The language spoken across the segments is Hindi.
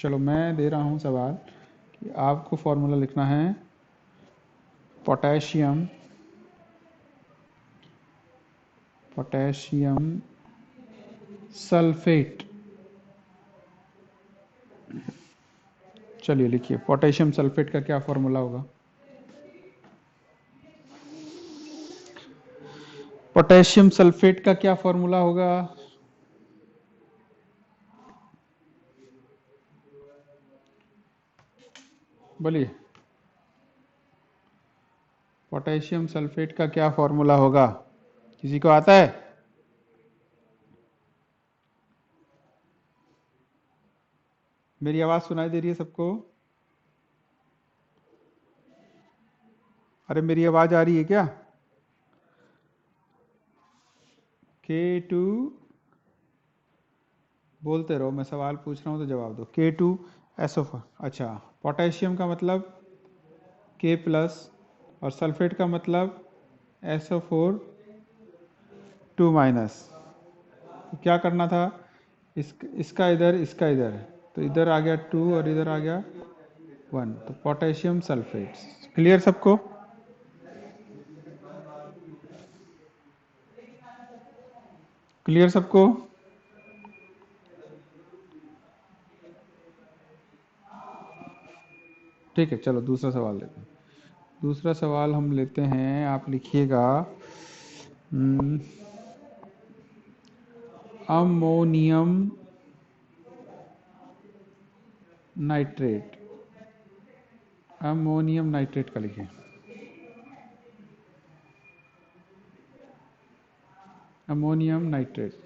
चलो मैं दे रहा हूँ सवाल कि आपको फॉर्मूला लिखना है पोटेशियम सल्फेट। चलिए लिखिए, पोटेशियम सल्फेट का क्या फॉर्मूला होगा? पोटेशियम सल्फेट का क्या फॉर्मूला होगा? बोलिए, पोटेशियम सल्फेट का क्या फॉर्मूला होगा? किसी को आता है? मेरी आवाज सुनाई दे रही है सबको? अरे मेरी आवाज आ रही है क्या? K2, बोलते रहो, मैं सवाल पूछ रहा हूं तो जवाब दो। K2SO4। अच्छा, पोटेशियम का मतलब K प्लस और सल्फेट का मतलब SO4 2 माइनस। तो क्या करना था? इसका इधर, इसका इधर, तो इधर आ गया 2 और इधर आ गया 1, तो पोटेशियम सल्फेट। क्लियर सबको? क्लियर सबको? ठीक है, चलो दूसरा सवाल लेते हैं। दूसरा सवाल हम लेते हैं, आप लिखिएगा अमोनियम नाइट्रेट। अमोनियम नाइट्रेट का लिखिए। Ammonium nitrate.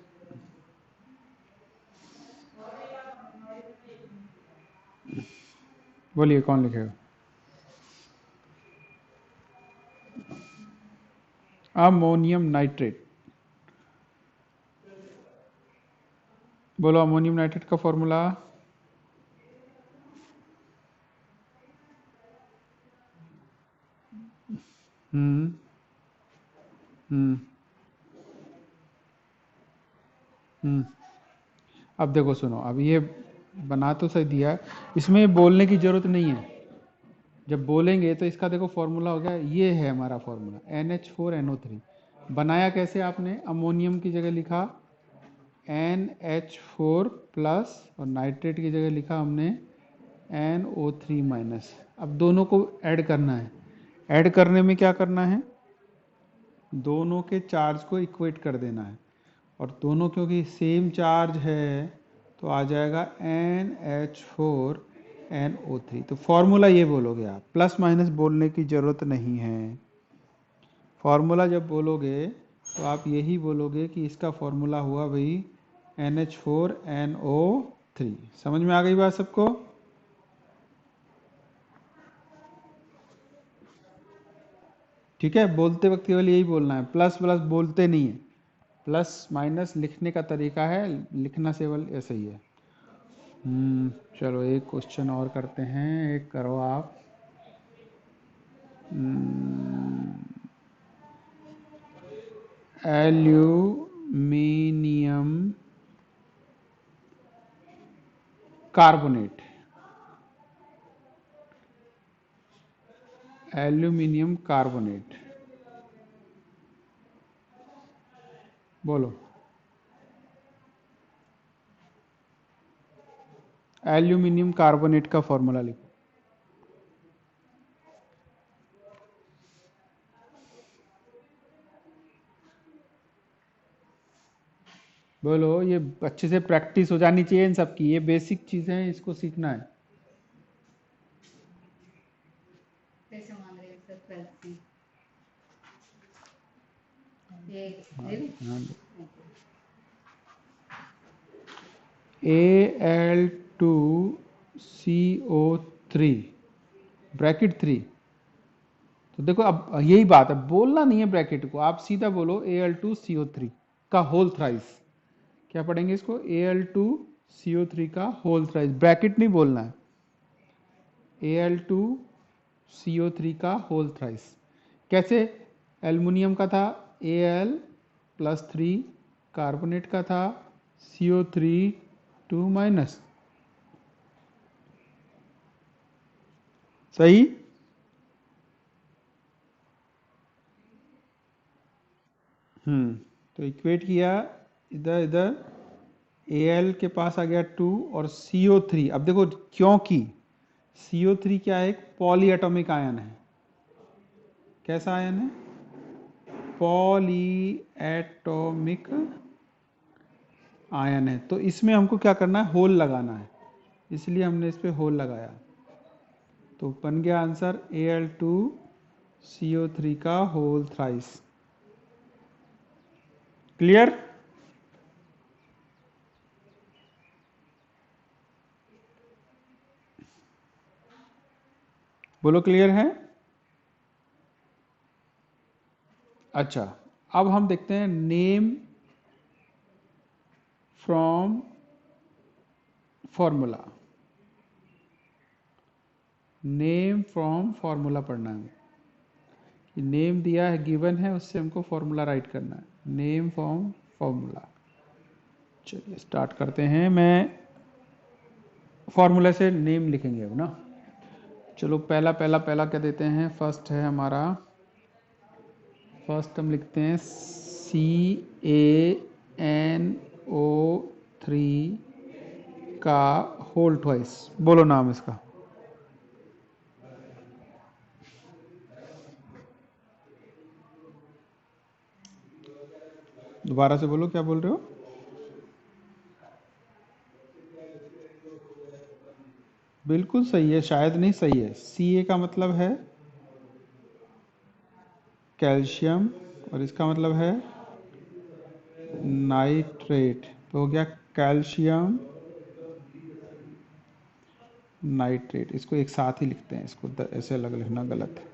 बोलिए कौन लिखेगा? Ammonium nitrate. बोलो अमोनियम नाइट्रेट का फॉर्मूला। हम्म हम्म हम्म अब देखो सुनो, अब ये बना तो सही दिया है, इसमें बोलने की जरूरत नहीं है। जब बोलेंगे तो इसका देखो फॉर्मूला हो गया, ये है हमारा फॉर्मूला NH4NO3। बनाया कैसे आपने? अमोनियम की जगह लिखा NH4 प्लस और नाइट्रेट की जगह लिखा हमने NO3 माइनस। अब दोनों को ऐड करना है। ऐड करने में क्या करना है? दोनों के चार्ज को इक्वेट कर देना है, और दोनों क्योंकि सेम चार्ज है तो आ जाएगा NH4NO3। तो फॉर्मूला ये बोलोगे आप, प्लस माइनस बोलने की जरूरत नहीं है। फॉर्मूला जब बोलोगे तो आप यही बोलोगे कि इसका फॉर्मूला हुआ भाई NH4NO3। समझ में आ गई बात सबको? ठीक है, बोलते वक्त केवल यही बोलना है, प्लस प्लस बोलते नहीं है। प्लस माइनस लिखने का तरीका है, लिखना केवल ऐसा ही है। चलो एक क्वेश्चन और करते हैं, एक करो आप। Aluminium carbonate. एल्यूमिनियम कार्बोनेट बोलो। एल्यूमिनियम कार्बोनेट का फॉर्मूला लिखो। बोलो, ये अच्छे से प्रैक्टिस हो जानी चाहिए इन सबकी, ये बेसिक चीजें हैं, इसको सीखना है। कैसे मान रहे हैं सर? पैसे Al2CO3 ब्रैकेट 3। तो देखो अब यही बात है, बोलना नहीं है ब्रैकेट को, आप सीधा बोलो Al2CO3 का होल थ्राइस। क्या पढ़ेंगे इसको? Al2CO3 का होल थ्राइस, ब्रैकेट नहीं बोलना है। Al2CO3 का होल थ्राइस। कैसे? एल्युमिनियम का था Al+3, कार्बोनेट का था CO3 2 माइनस। सही। तो इक्वेट किया, इधर इधर Al के पास आ गया 2 और CO3। अब देखो क्योंकि CO3 क्या है, एक पॉली एटॉमिक आयन है। कैसा आयन है? पॉली एटॉमिक आयन है। तो इसमें हमको क्या करना है, होल लगाना है, इसलिए हमने इस पे होल लगाया। तो बन गया आंसर Al2CO3 का होल थ्राइस। क्लियर? बोलो क्लियर है? अच्छा, अब हम देखते हैं name from formula. Name from formula पढ़ना है। नेम दिया है, गिवन है, उससे हमको फॉर्मूला राइट करना है। Name from formula. चलिए स्टार्ट करते हैं। मैं फॉर्मूला से नेम लिखेंगे अब ना। चलो पहला पहला पहला क्या देते हैं, फर्स्ट है हमारा, फर्स्ट हम लिखते हैं CaNO3 का होल ट्वाइस। बोलो नाम इसका। दोबारा से बोलो, क्या बोल रहे हो? बिल्कुल सही है, शायद नहीं सही है। Ca का मतलब है कैल्शियम और इसका मतलब है नाइट्रेट। तो हो गया कैल्शियम नाइट्रेट। इसको एक साथ ही लिखते हैं, इसको ऐसे अलग लिखना गलत है।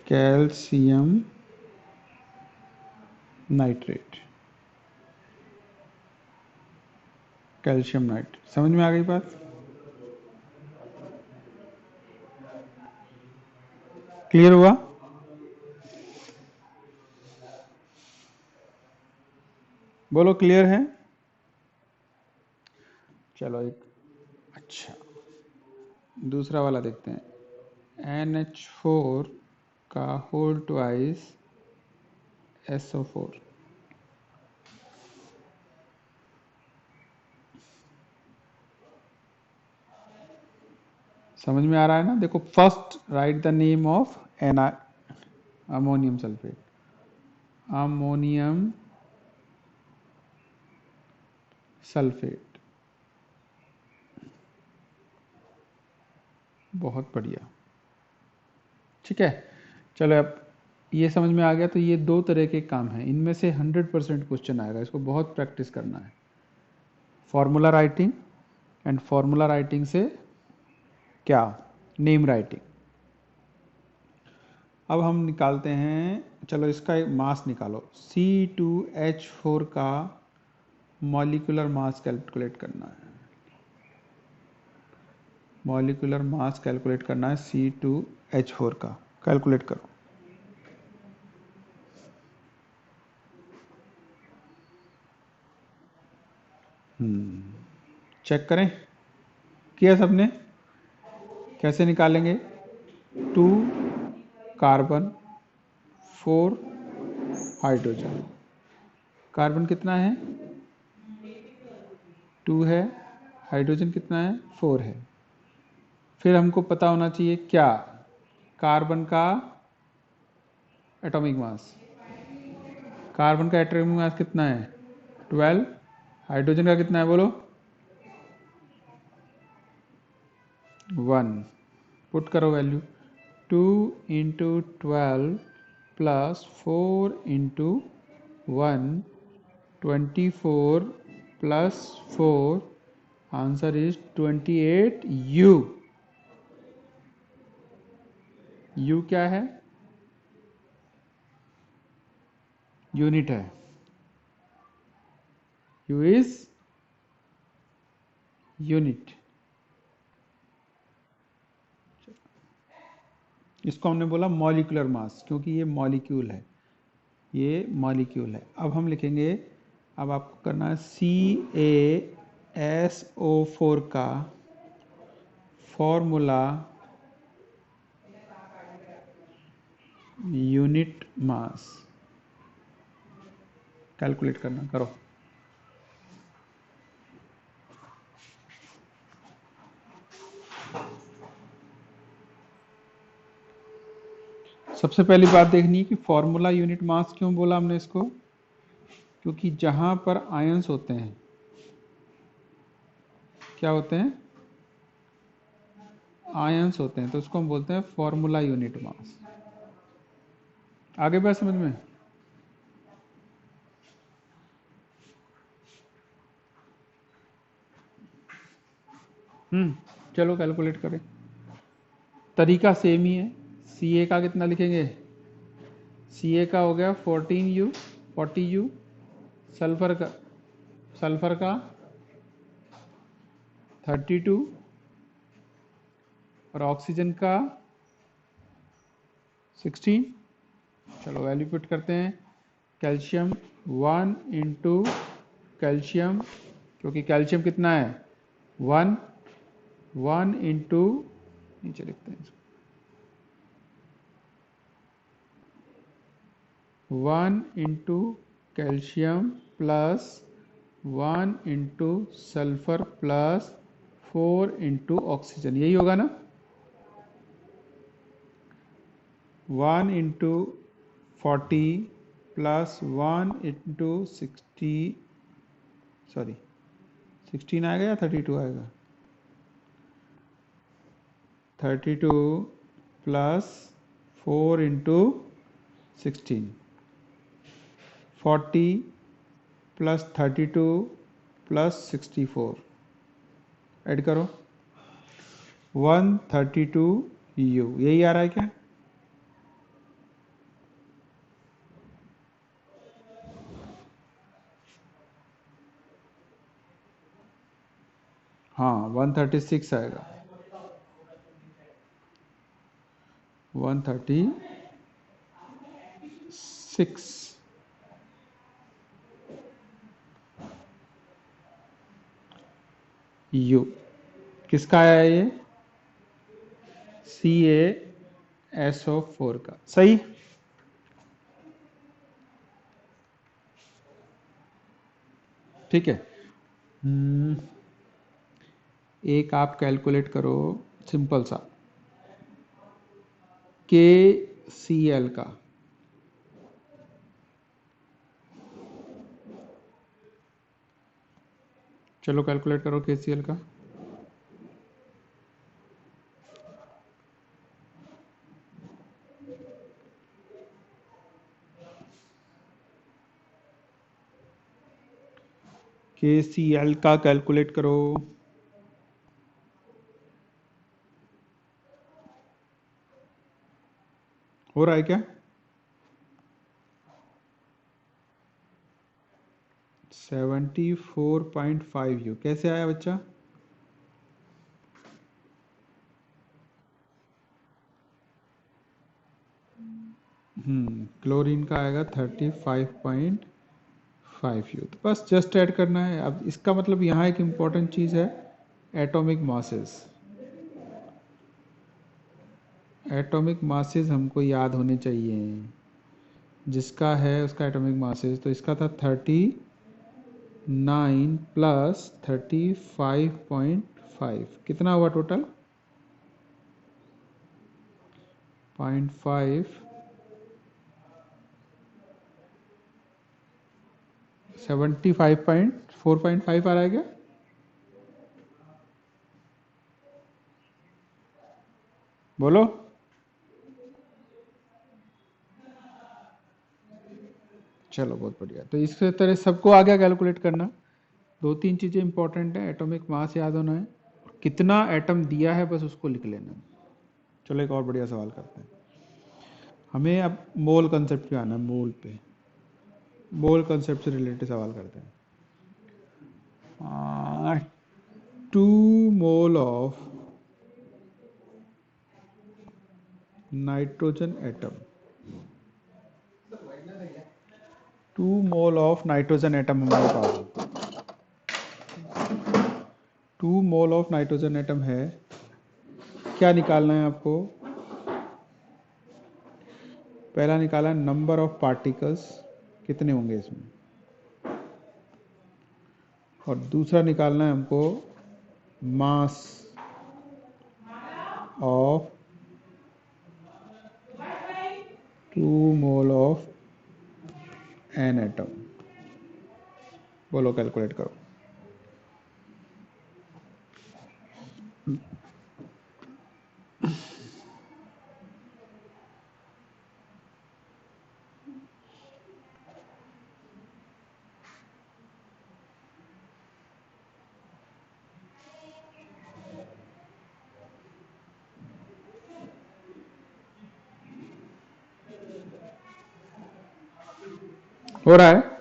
Calcium nitrate, calcium nitrate. समझ में आ गई बात? क्लियर हुआ? बोलो क्लियर है? चलो एक अच्छा दूसरा वाला देखते हैं। NH4 का होल ट्वाइस SO4। समझ में आ रहा है ना? देखो first right the name of ammonium sulphate. Ammonium sulphate. बहुत बढ़िया, ठीक है। चलो अब ये समझ में आ गया। तो ये दो तरह के काम हैं, इनमें से 100% क्वेश्चन आएगा, इसको बहुत प्रैक्टिस करना है। Formula writing and formula writing से क्या, नेम राइटिंग। अब हम निकालते हैं, चलो इसका एक मास निकालो। C2H4 का मॉलिक्यूलर मास कैलकुलेट करना है। मॉलिक्यूलर मास कैलकुलेट करना है C2H4 का। कैलकुलेट करो। चेक करें, किया सबने? कैसे निकालेंगे? 2 कार्बन 4 हाइड्रोजन। कार्बन कितना है? 2 है। हाइड्रोजन कितना है? 4 है। फिर हमको पता होना चाहिए क्या, कार्बन का एटॉमिक मास। कार्बन का एटॉमिक मास कितना है? 12। हाइड्रोजन का कितना है बोलो? 1। पुट करो value. 2 into 12 plus 4 into 1, 24 plus 4, answer is 28 U। U क्या है? यूनिट है। U is unit. इसको हमने बोला मॉलिक्यूलर मास, क्योंकि ये मॉलिक्यूल है, ये मॉलिक्यूल है। अब हम लिखेंगे, अब आपको करना है CaNO3 SO4 का फॉर्मूला यूनिट मास कैलकुलेट करना। करो। सबसे पहली बात देखनी है कि फॉर्मूला यूनिट मास क्यों बोला हमने इसको, क्योंकि जहां पर आयंस होते हैं, क्या होते हैं, आयंस होते हैं, तो उसको हम बोलते हैं फॉर्मूला यूनिट मास। आगे बात समझ में? चलो कैलकुलेट करें। तरीका सेम ही है। Ca का कितना लिखेंगे? Ca का हो गया 14U 40U, सल्फर का 32 और ऑक्सीजन का 16। चलो वैल्यू पुट करते हैं। कैल्शियम 1 इंटू कैल्शियम, क्योंकि कैल्शियम कितना है 1 इंटू, नीचे लिखते हैं इसको, 1 into calcium plus 1 into sulphur plus 4 into oxygen, यही होगा ना। 1 इंटू 40 प्लस 1 इंटू 16 आएगा या 32 आएगा? 32 plus 4 into 16, 40 plus 32 plus 64, add करो 132U, यही आ रहा है क्या? हाँ 136 आएगा, 136। U किसका आया ये? CaSO4 का। सही। ठीक है। एक आप कैलकुलेट करो सिंपल सा, KCl का। चलो कैलकुलेट करो KCl का। KCl का कैलकुलेट करो। हो रहा है क्या? 74.5U कैसे आया बच्चा? क्लोरीन का आएगा 35.5U। तो बस जस्ट ऐड करना है। अब इसका मतलब यहाँ एक इम्पॉर्टेंट चीज़ है, एटॉमिक मासेस। एटॉमिक मासेस हमको याद होने चाहिए। जिसका है उसका एटॉमिक मासेस, तो इसका था 39 प्लस 35.5, कितना हुआ टोटल? 0.5, 75.4.5 आ रहा है क्या? बोलो। चलो बहुत बढ़िया। तो इस तरह सबको आ गया कैलकुलेट करना। 2-3 चीज़ें इंपॉर्टेंट है, एटॉमिक मास याद होना है, कितना एटम दिया है बस उसको लिख लेना है। चलो एक और बढ़िया सवाल करते हैं। हमें अब मोल कंसेप्ट पे आना है। मोल पे, मोल कंसेप्ट से रिलेटेड सवाल करते हैं। 2 mole of nitrogen atom, 2 mole of nitrogen atom हमारे पास है। 2 मोल ऑफ नाइट्रोजन एटम है, क्या निकालना है आपको? पहला निकाला नंबर ऑफ पार्टिकल्स, कितने होंगे इसमें, और दूसरा निकालना है हमको mass of 2 mole of an atom. बोलो कैलकुलेट करो। हो रहा है?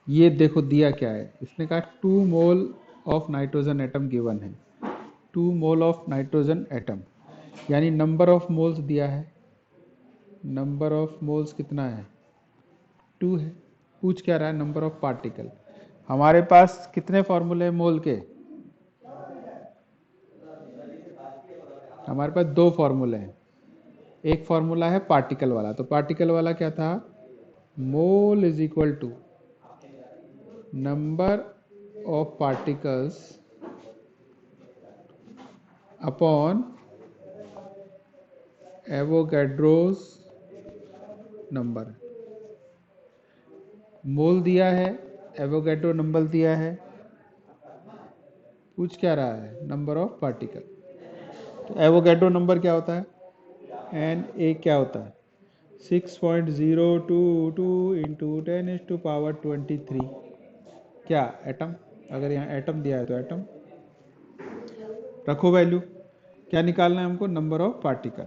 ये देखो दिया क्या है, इसने कहा 2 mole of nitrogen atom given है, 2 मोल ऑफ नाइट्रोजन एटम, यानी नंबर ऑफ मोल्स दिया है। नंबर ऑफ मोल्स कितना है? 2 है। पूछ क्या रहा है? Number of particle. हमारे पास कितने फॉर्मूले मोल के? हमारे पास 2 फॉर्मूले हैं। एक फॉर्मूला है पार्टिकल वाला, तो पार्टिकल वाला क्या था? Mole is equal to number of particles upon Avogadro's number. Mole दिया है, एवोगैड्रो नंबर दिया है, पूछ क्या रहा है? Number of particle. तो एवोगैड्रो नंबर क्या होता है? एन ए क्या होता है? 6.022 इंटू 10⁻23। क्या एटम? अगर यहाँ एटम दिया है तो एटम रखो वैल्यू। क्या निकालना है हमको? Number of particle.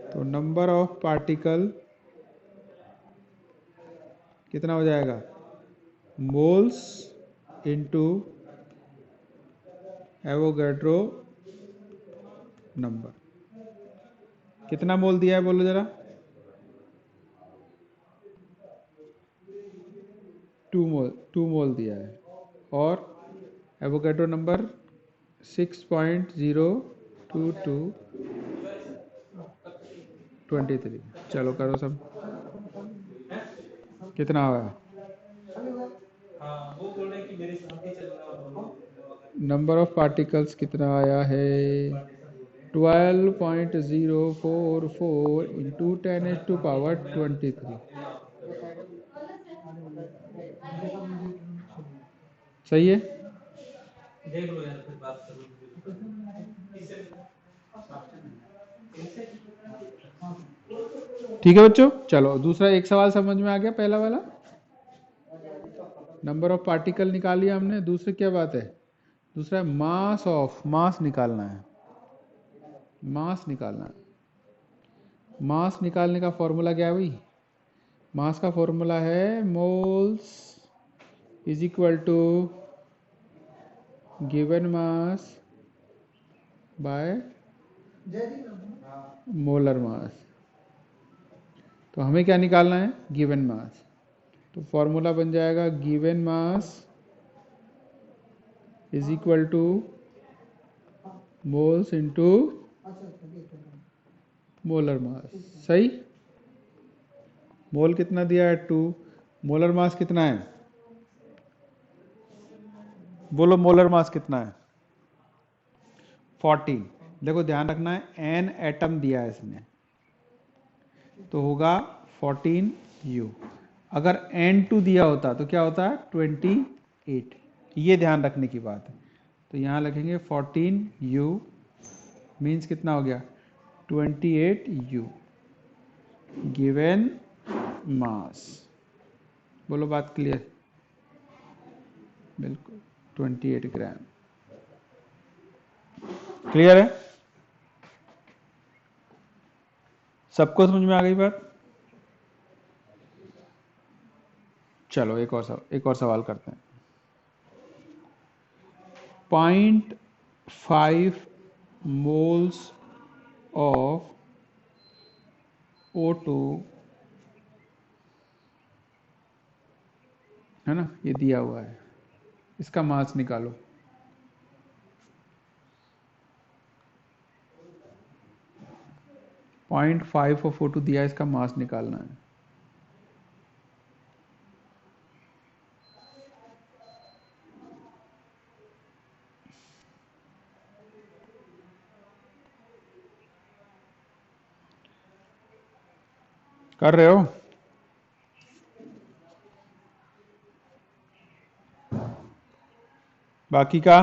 तो नंबर ऑफ पार्टिकल कितना हो जाएगा? Moles into Avogadro number. कितना मोल दिया है बोलो जरा? 2 मोल दिया है, और एवोगैड्रो नंबर 6.02223। चलो करो सब, कितना होगा? नंबर ऑफ पार्टिकल्स कितना आया है? 12.044 इंटू 10⁻23। सही है? देख लो यार, फिर बात करो। ठीक है बच्चों, चलो दूसरा एक सवाल समझ में आ गया। पहला वाला नंबर ऑफ पार्टिकल निकाल लिया हमने। दूसरी क्या बात है? दूसरा मास ऑफ, मास निकालना है, मास निकालना है। मास निकालने का फॉर्मूला क्या है भाई? मास का फॉर्मूला है moles is equal to given mass by molar mass. तो हमें क्या निकालना है? Given mass. तो फॉर्मूला बन जाएगा given mass is equal to moles into molar mass. सही? मोल कितना दिया है? 2। मोलर मास कितना है? बोलो मोलर मास कितना है? 14। देखो ध्यान रखना है, एन एटम दिया है इसने, तो होगा 14U। अगर N2 दिया होता तो क्या होता? 28। ये ध्यान रखने की बात है। तो यहाँ लिखेंगे 14U मीन्स कितना हो गया? 28U given mass. बोलो बात क्लियर? बिल्कुल 28 ग्राम। क्लियर है? सबको समझ में आ गई बात? चलो एक और सवाल करते हैं। 0.5 moles of O2 है ना, ये दिया हुआ है, इसका मास निकालो। पॉइंट 5 ऑफ O2 दिया है, इसका मास निकालना है। कर रहे हो? बाकी का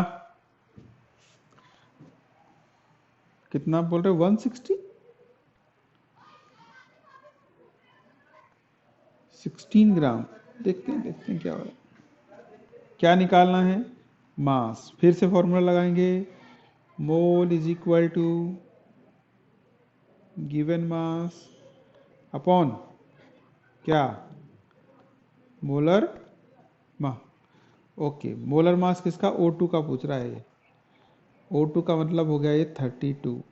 कितना बोल रहे हो? 160, 16 ग्राम। देखते हैं क्या हो रहा है। क्या निकालना है? मास। फिर से फॉर्मूला लगाएंगे, mole is equal to given mass upon क्या? Molar mass. Okay, molar mass किसका? O2 का पूछ रहा है ये। O2 का मतलब हो गया ये 32।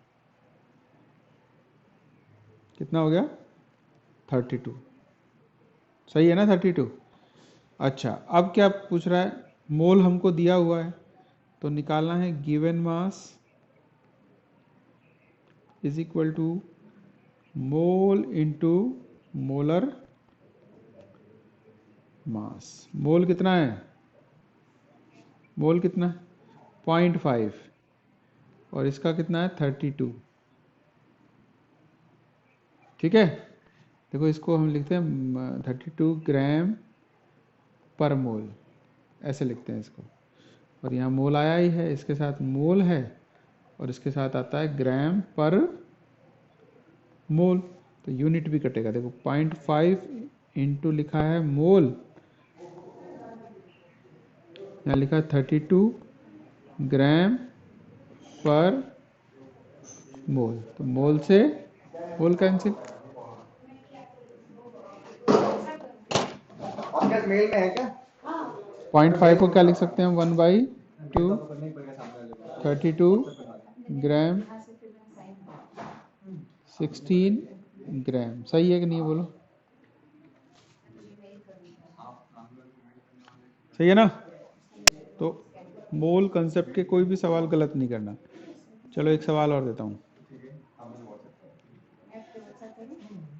कितना हो गया? 32। सही है ना 32? अच्छा, अब क्या पूछ रहा है? मोल हमको दिया हुआ है, तो निकालना है given mass is equal to mole into molar mass. Mole कितना है? मोल कितना है? 0.5, और इसका कितना है? 32। ठीक है, देखो इसको हम लिखते हैं 32 ग्राम पर मोल, ऐसे लिखते हैं इसको। और यहाँ मोल आया ही है, इसके साथ मोल है, और इसके साथ आता है ग्राम पर मोल, तो यूनिट भी कटेगा। देखो 0.5 इंटू लिखा है मोल, यहाँ लिखा है 32 ग्राम पर मोल, तो मोल से मोल कैंसिल। मेल में है क्या? 0.5 को क्या लिख सकते हैं? 1/2, 32 ग्राम 16 ग्राम। सही है कि नहीं, बोलो? सही है ना? तो मोल कंसेप्ट के कोई भी सवाल गलत नहीं करना। चलो एक सवाल और देता हूँ,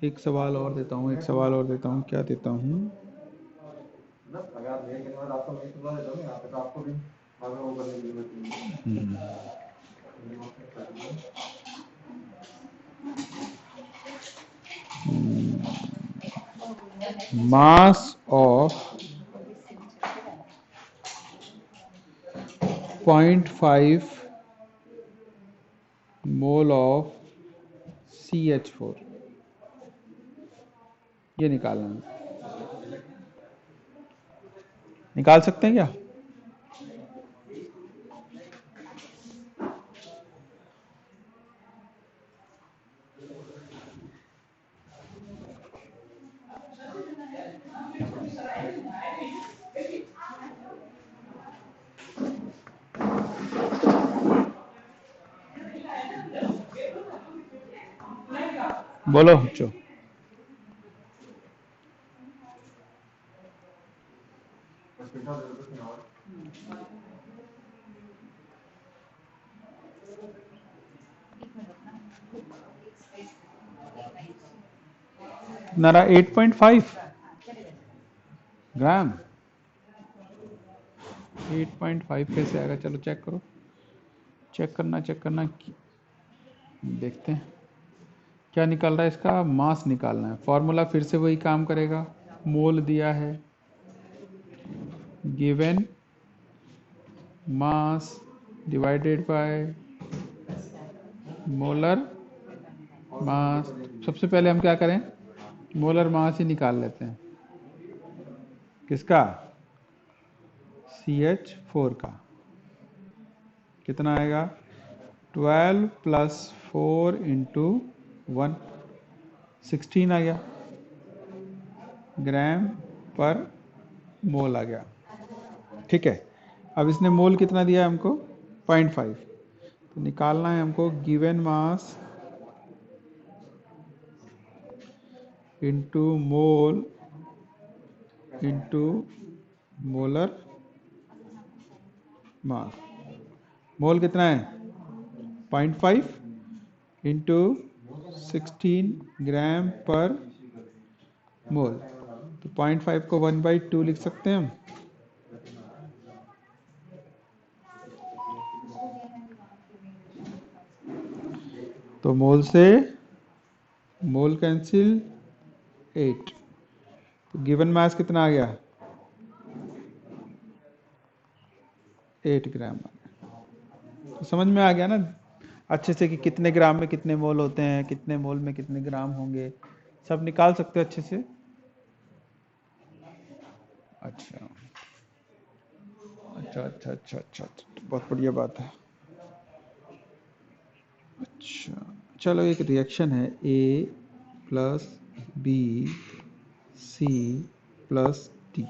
एक सवाल और देता हूँ, एक सवाल और देता हूँ। क्या देता हूँ? Mass of 0.5 mole of CH4, ये निकालना है। निकाल सकते हैं क्या? बोलो बच्चों। नारा 8.5 ग्राम। 8.5 कैसे आएगा? चलो चेक करो, चेक करना देखते हैं क्या निकल रहा है। इसका मास निकालना है, फॉर्मूला फिर से वही काम करेगा। मोल दिया है, given mass divided by molar मास। सबसे पहले हम क्या करें? मोलर मास ही निकाल लेते हैं। किसका? CH4 का। कितना आएगा? 12 + 4 × 1, 16 आ गया, ग्राम पर मोल आ गया। ठीक है, अब इसने मोल कितना दिया हमको? 0.5, तो निकालना है हमको given mass into mole into molar mass. Mole कितना है 0.5 इंटू 16 ग्राम पर मोल। तो 0.5 को 1/2 लिख सकते हैं हम। तो मोल से मोल कैंसिल 8। तो गिवन मास कितना आ गया 8 ग्राम आ गया। तो समझ में आ गया ना अच्छे से कि कितने ग्राम में कितने मोल होते हैं, कितने मोल में कितने ग्राम होंगे, सब निकाल सकते हो अच्छे से। अच्छा अच्छा अच्छा अच्छा अच्छा, बहुत बढ़िया बात है। अच्छा चलो, एक रिएक्शन है A plus B C plus D।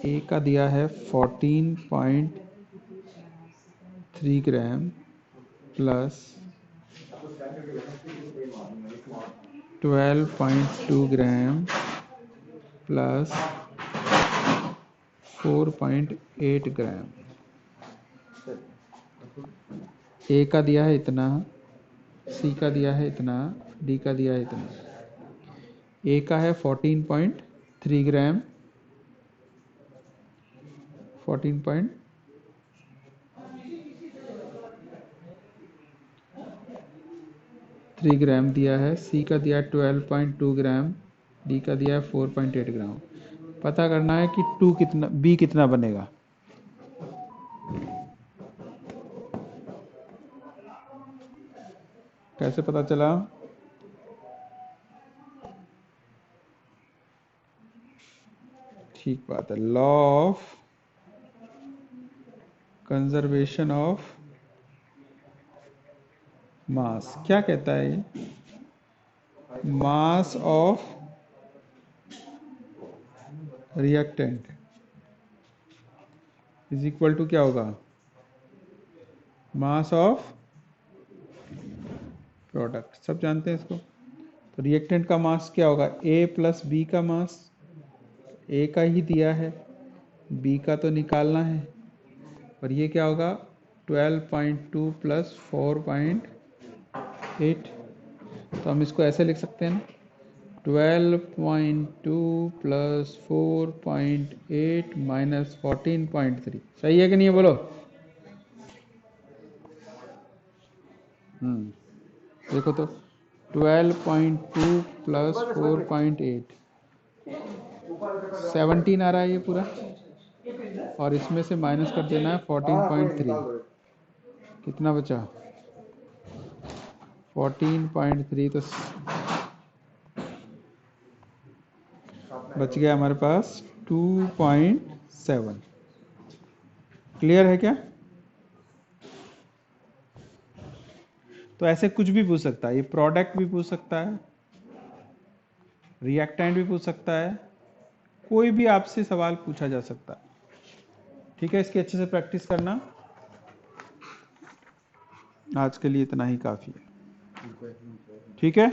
A का दिया है 14.3 gram plus 12.2 gram plus 4.8 gram. A का दिया है इतना, C का दिया है इतना, D का दिया है इतना। A का है 14.3 ग्राम, 14.3 ग्राम दिया है। C का दिया है 12.2 ग्राम, D का दिया है 4.8 ग्राम। पता करना है कि B कितना बनेगा। कैसे पता चला? ठीक बात है, law of conservation of mass क्या कहता है ये? Mass of reactant is equal to क्या होगा, मास ऑफ प्रोडक्ट। सब जानते हैं इसको। तो रिएक्टेंट का मास क्या होगा, A प्लस बी का मास। A का ही दिया है, B का तो निकालना है। और ये क्या होगा 12.2 प्लस 4.8। तो हम इसको ऐसे लिख सकते हैं ना, 12.2 प्लस 4.8 माइनस 14.3। सही है कि नहीं है बोलो? देखो तो 12.2 प्लस 4.8 17 आ रहा है ये पूरा, और इसमें से माइनस कर देना है 14.3। कितना बचा 14.3। तो बच गया हमारे पास 2.7। क्लियर है क्या? तो ऐसे कुछ भी पूछ सकता है, ये प्रोडक्ट भी पूछ सकता है, रिएक्टेंट भी पूछ सकता है, कोई भी आपसे सवाल पूछा जा सकता है। ठीक है, इसकी अच्छे से प्रैक्टिस करना। आज के लिए इतना ही काफी है। ठीक है।